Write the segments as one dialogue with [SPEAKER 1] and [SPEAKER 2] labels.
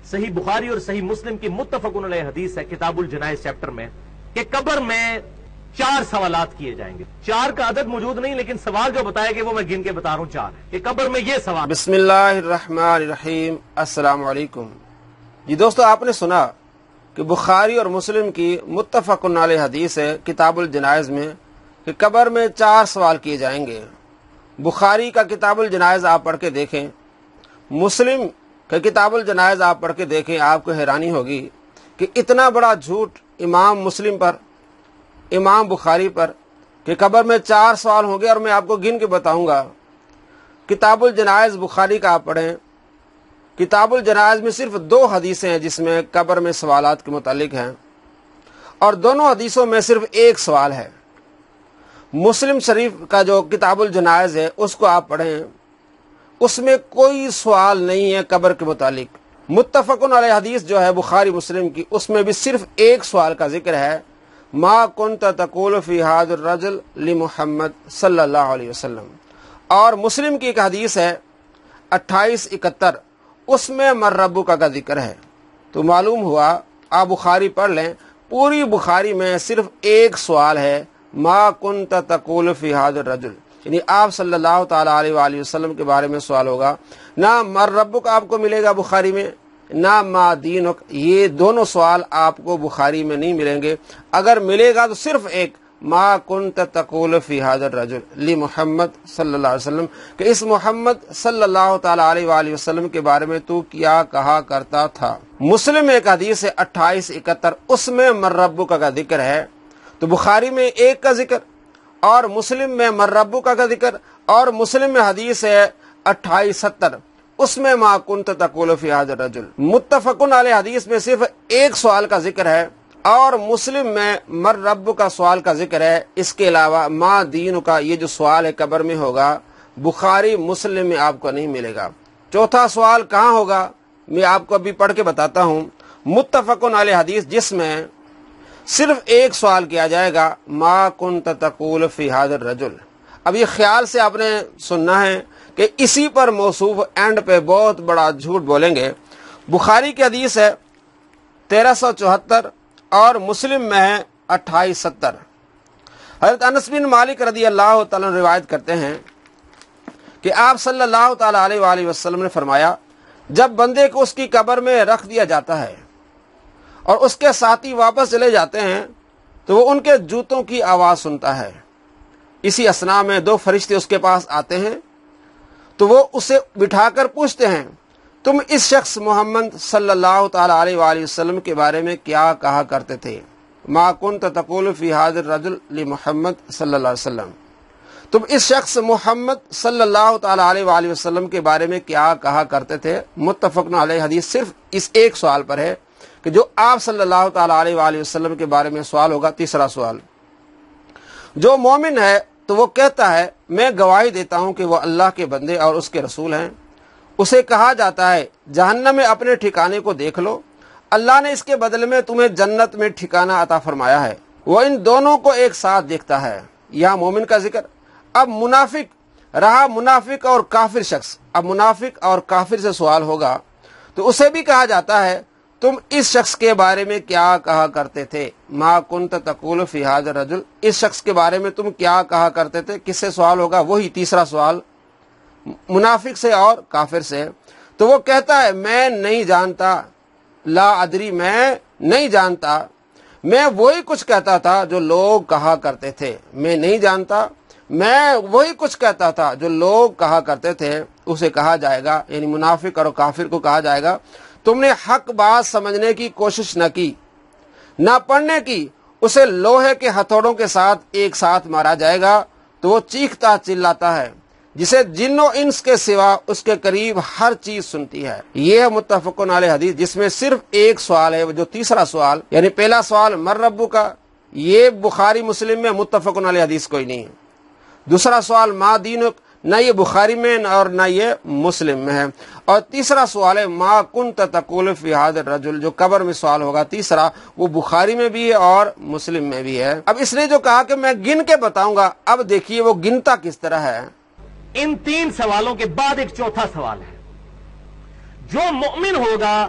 [SPEAKER 1] صحیح بخاری اور صحیح مسلم کی متفقن علیہ حدیث ہے کتاب الجنائز چیپٹر میں کہ قبر میں 4 سوالات کیے جائیں گے. 4 کا عدد موجود نہیں لیکن سوال جو بتایا گیا وہ میں گن کے بتا رہا ہوں 4 ہے کہ قبر میں یہ سوال.
[SPEAKER 2] بسم اللہ الرحمن الرحیم. السلام علیکم. جی دوستو، آپ نے سنا کہ بخاری اور مسلم کی متفقن علیہ حدیث ہے کتاب الجنائز میں کہ قبر میں 4 سوال کیے جائیں گے. بخاری کا کتاب الجنائز آپ پڑھ کے دیکھیں، مسلم کا کتاب الجنائز آپ پڑھ کے دیکھیں، آپ کو حیرانی ہوگی کہ اتنا بڑا جھوٹ امام مسلم پر، امام بخاری پر کہ قبر میں 4 سوال ہوں گے. اور میں آپ کو گن کے بتاؤں گا. کتاب الجنائز بخاری کا آپ پڑھیں، کتاب الجنائز میں صرف 2 حدیثیں ہیں جس میں قبر میں سوالات کے متعلق ہیں، اور دونوں حدیثوں میں صرف 1 سوال ہے. مسلم شریف کا جو کتاب الجنائز ہے اس کو آپ پڑھیں، اس میں کوئی سوال نہیں ہے قبر کے متعلق. متفقن علیہ حدیث جو ہے بخاری مسلم کی، اس میں بھی صرف 1 سوال کا ذکر ہے، ما کنت تقول فی ھذا الرجل لمحمد صلی اللہ علیہ وسلم. اور مسلم کی ایک حدیث ہے 2871، اس میں من ربک کا ذکر ہے. تو معلوم ہوا، آپ بخاری پڑھ لیں، پوری بخاری میں صرف 1 سوال ہے، ما کنت تقول فی ھذا الرجل، یعنی آپ صلی اللہ تعالی علیہ وآلہ وسلم کے بارے میں سوال ہوگا. نہ من ربک آپ کو ملے گا بخاری میں، نہ ما دینک. یہ دونوں سوال آپ کو بخاری میں نہیں ملیں گے. اگر ملے گا تو صرف ایک، ما کنت تقول فی ھذا الرجل لمحمد صلی اللہ علیہ وسلم، کہ اس محمد صلی اللہ تعالی علیہ وآلہ وسلم کے بارے میں تو کیا کہا کرتا تھا. مسلم میں ایک حدیث ہے 2871، اس میں من ربک کا ذکر ہے. تو بخاری میں 1 کا ذکر اور مسلم میں من ربک کا ذکر، اور مسلم میں حدیث ہے 2870، اس میں ما کنت تقول فی ھذا الرجل. متفقن علیہ حدیث میں صرف 1 سوال کا ذکر ہے، اور مسلم میں من رب کا سوال کا ذکر ہے. اس کے علاوہ ما دین کا یہ جو سوال ہے قبر میں ہوگا، بخاری مسلم میں آپ کو نہیں ملے گا. چوتھا سوال کہاں ہوگا، میں آپ کو ابھی پڑھ کے بتاتا ہوں. متفقن علیہ حدیث جس میں صرف 1 سوال کیا جائے گا، ما کنت تقول فی ھذا الرجل. اب یہ خیال سے آپ نے سننا ہے کہ اسی پر موصوف اینڈ پہ بہت بڑا جھوٹ بولیں گے. بخاری کی حدیث ہے 1374 اور مسلم میں ہے 2870. حضرت انس بن مالک رضی اللہ تعالیٰ عنہ روایت کرتے ہیں کہ آپ صلی اللہ تعالیٰ علیہ وآلہ وسلم نے فرمایا، جب بندے کو اس کی قبر میں رکھ دیا جاتا ہے اور اس کے ساتھی واپس چلے جاتے ہیں تو وہ ان کے جوتوں کی آواز سنتا ہے. اسی اثنا میں 2 فرشتے اس کے پاس آتے ہیں تو وہ اسے بٹھا کر پوچھتے ہیں، تم اس شخص محمد صلی اللہ تعالی علیہ وآلہ وسلم کے بارے میں کیا کہا کرتے تھے؟ ما کنت تقول فی ھذا الرجل لمحمد صلی اللہ علیہ وسلم. تم اس شخص محمد صلی اللہ تعالی علیہ وآلہ وسلم کے بارے میں کیا کہا کرتے تھے. متفقن علیہ حدیث صرف اس 1 سوال پر ہے کہ جو آپ صلی اللہ تعالی علیہ وآلہ وسلم کے بارے میں سوال ہوگا. تیسرا سوال، جو مومن ہے تو وہ کہتا ہے میں گواہی دیتا ہوں کہ وہ اللہ کے بندے اور اس کے رسول ہیں. اسے کہا جاتا ہے جہنم میں اپنے ٹھکانے کو دیکھ لو، اللہ نے اس کے بدلے میں تمہیں جنت میں ٹھکانہ عطا فرمایا ہے. وہ ان دونوں کو ایک ساتھ دیکھتا ہے. یہاں مومن کا ذکر. اب منافق رہا، منافق اور کافر شخص. اب منافق اور کافر سے سوال ہوگا تو اسے بھی کہا جاتا ہے تم اس شخص کے بارے میں کیا کہا کرتے تھے؟ ما کنت تقول فی ھذا الرجل، اس شخص کے بارے میں تم کیا کہا کرتے تھے. کس سے سوال ہوگا؟ وہی تیسرا سوال، منافق سے اور کافر سے. تو وہ کہتا ہے میں نہیں جانتا، لا ادری، میں نہیں جانتا، میں وہی کچھ کہتا تھا جو لوگ کہا کرتے تھے. میں نہیں جانتا، میں وہی کچھ کہتا تھا جو لوگ کہا کرتے تھے. اسے کہا جائے گا، یعنی منافق اور کافر کو کہا جائے گا تم نے حق بات سمجھنے کی کوشش نہ کی، نہ پڑھنے کی. اسے لوہے کے ہتھوڑوں کے ساتھ ایک ساتھ مارا جائے گا تو وہ چیختا چلاتا ہے، جسے جن و انس کے سوا اس کے قریب ہر چیز سنتی ہے. یہ ہے متفقن علیہ حدیث جس میں صرف 1 سوال ہے، جو تیسرا سوال، یعنی پہلا سوال من ربو کا، یہ بخاری مسلم میں متفقن علیہ حدیث کوئی نہیں ہے. دوسرا سوال ما دینک، نہ یہ بخاری میں اور نہ یہ مسلم میں ہے. اور تیسرا سوال ہے ما کنت تقول فی ھذا الرجل، جو قبر میں سوال ہوگا تیسرا، وہ بخاری میں بھی ہے اور مسلم میں بھی ہے. اب اس نے جو کہا کہ میں گن کے بتاؤں گا، اب دیکھیے وہ گنتا کس طرح ہے.
[SPEAKER 1] ان 3 سوالوں کے بعد ایک چوتھا سوال ہے، جو مومن ہوگا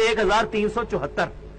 [SPEAKER 1] 1374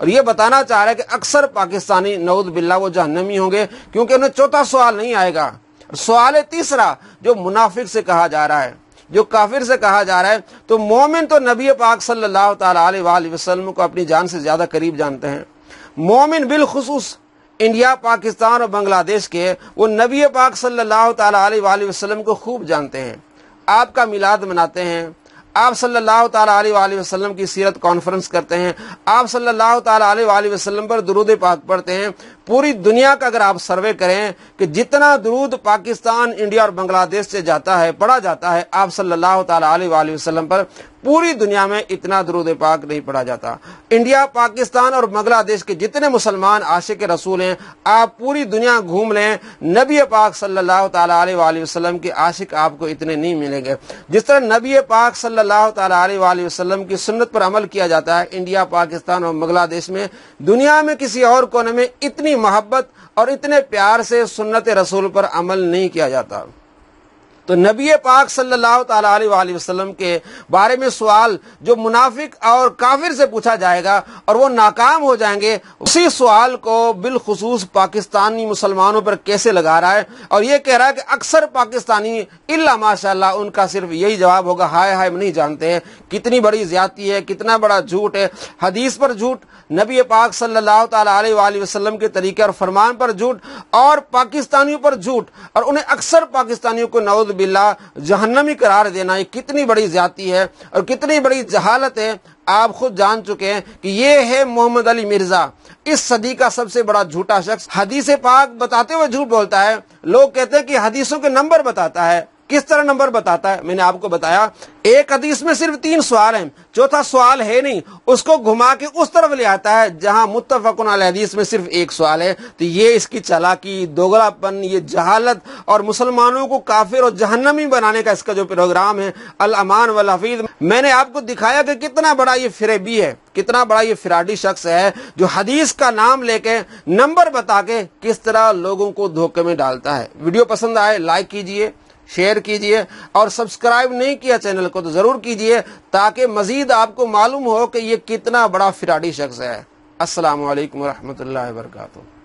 [SPEAKER 2] اور یہ بتانا چاہ رہا ہے کہ اکثر پاکستانی نعوذ باللہ وہ جہنمی ہوں گے، کیونکہ انہیں چوتھا سوال نہیں آئے گا۔ سوال تیسرا جو منافق سے کہا جا رہا ہے، جو کافر سے کہا جا رہا ہے، تو مومن تو نبی پاک صلی اللہ تعالی علیہ وآلہ وسلم کو اپنی جان سے زیادہ قریب جانتے ہیں۔ مومن بالخصوص انڈیا، پاکستان اور بنگلہ دیش کے، وہ نبی پاک صلی اللہ تعالی علیہ وآلہ وسلم کو خوب جانتے ہیں۔ آپ کا میلاد مناتے ہیں، آپ صلی اللہ تعالی علیہ وآلہ وسلم کی سیرت کانفرنس کرتے ہیں، آپ صلی اللہ تعالی علیہ وآلہ وسلم پر درود پاک پڑھتے ہیں۔ پوری دنیا کا اگر آپ سروے کریں کہ جتنا درود پاکستان، انڈیا اور بنگلہ دیش سے جاتا ہے، پڑھا جاتا ہے آپ صلی اللہ تعالی علیہ وآلہ وسلم پر، پوری دنیا میں اتنا درود پاک نہیں پڑھا جاتا۔ انڈیا، پاکستان اور بنگلہ دیش کے جتنے مسلمان عاشق رسول ہیں، آپ پوری دنیا گھوم لیں، نبی پاک صلی اللہ تعالی علیہ وآلہ وسلم کے عاشق آپ کو اتنے نہیں ملیں گے۔ جس طرح نبی پاک صلی اللہ تعالی علیہ وآلہ وسلم کی سنت پر عمل کیا جاتا ہے انڈیا، پاکستان اور بنگلہ دیش میں، دنیا میں کسی اور کونے میں اتنی محبت اور اتنے پیار سے سنت رسول پر عمل نہیں کیا جاتا۔ تو نبی پاک صلی اللہ تعالی علیہ وآلہ وسلم کے بارے میں سوال جو منافق اور کافر سے پوچھا جائے گا اور وہ ناکام ہو جائیں گے، اسی سوال کو بالخصوص پاکستانی مسلمانوں پر کیسے لگا رہا ہے، اور یہ کہہ رہا ہے کہ اکثر پاکستانی الا ماشاءاللہ ان کا صرف یہی جواب ہوگا، ہائے ہائے نہیں جانتے ہیں کتنی بڑی زیادتی ہے، کتنا بڑا جھوٹ ہے، حدیث پر جھوٹ، نبی پاک صلی اللہ تعالی علیہ وآلہ وسلم کے طریقے اور فرمان پر جھوٹ، اور پاکستانیوں پر جھوٹ، اور انہیں اکثر پاکستانیوں کو نعوذ باللہ جہنمی قرار دینا، یہ کتنی بڑی زیادتی ہے اور کتنی بڑی جہالت ہے۔ آپ خود جان چکے ہیں کہ یہ ہے محمد علی مرزا، اس صدی کا سب سے بڑا جھوٹا شخص۔ حدیث پاک بتاتے ہوئے جھوٹ بولتا ہے۔ لوگ کہتے ہیں کہ حدیثوں کے نمبر بتاتا ہے۔ کس طرح نمبر بتاتا ہے؟ میں نے آپ کو بتایا، ایک حدیث میں صرف 3 سوال ہیں، چوتھا سوال ہے نہیں، اس کو گھما کے اس طرف لے آتا ہے جہاں متفق علیہ حدیث میں صرف 1 سوال ہے۔ تو یہ اس کی چالاکی، دوغلا پن، یہ جہالت اور مسلمانوں کو کافر اور جہنمی بنانے کا اس کا جو پروگرام ہے، الامان والحفیظ، میں نے آپ کو دکھایا کہ کتنا بڑا یہ فریبی ہے، کتنا بڑا یہ فراڈی شخص ہے جو حدیث کا نام لے کے نمبر بتا کے کس طرح لوگوں کو دھوکے میں ڈالتا ہے۔ ویڈیو پسند آئے لائک کیجئے، شیئر کیجئے، اور سبسکرائب نہیں کیا چینل کو تو ضرور کیجئے، تاکہ مزید آپ کو معلوم ہو کہ یہ کتنا بڑا فراڈی شخص ہے۔ السلام علیکم ورحمۃ اللہ وبرکاتہ۔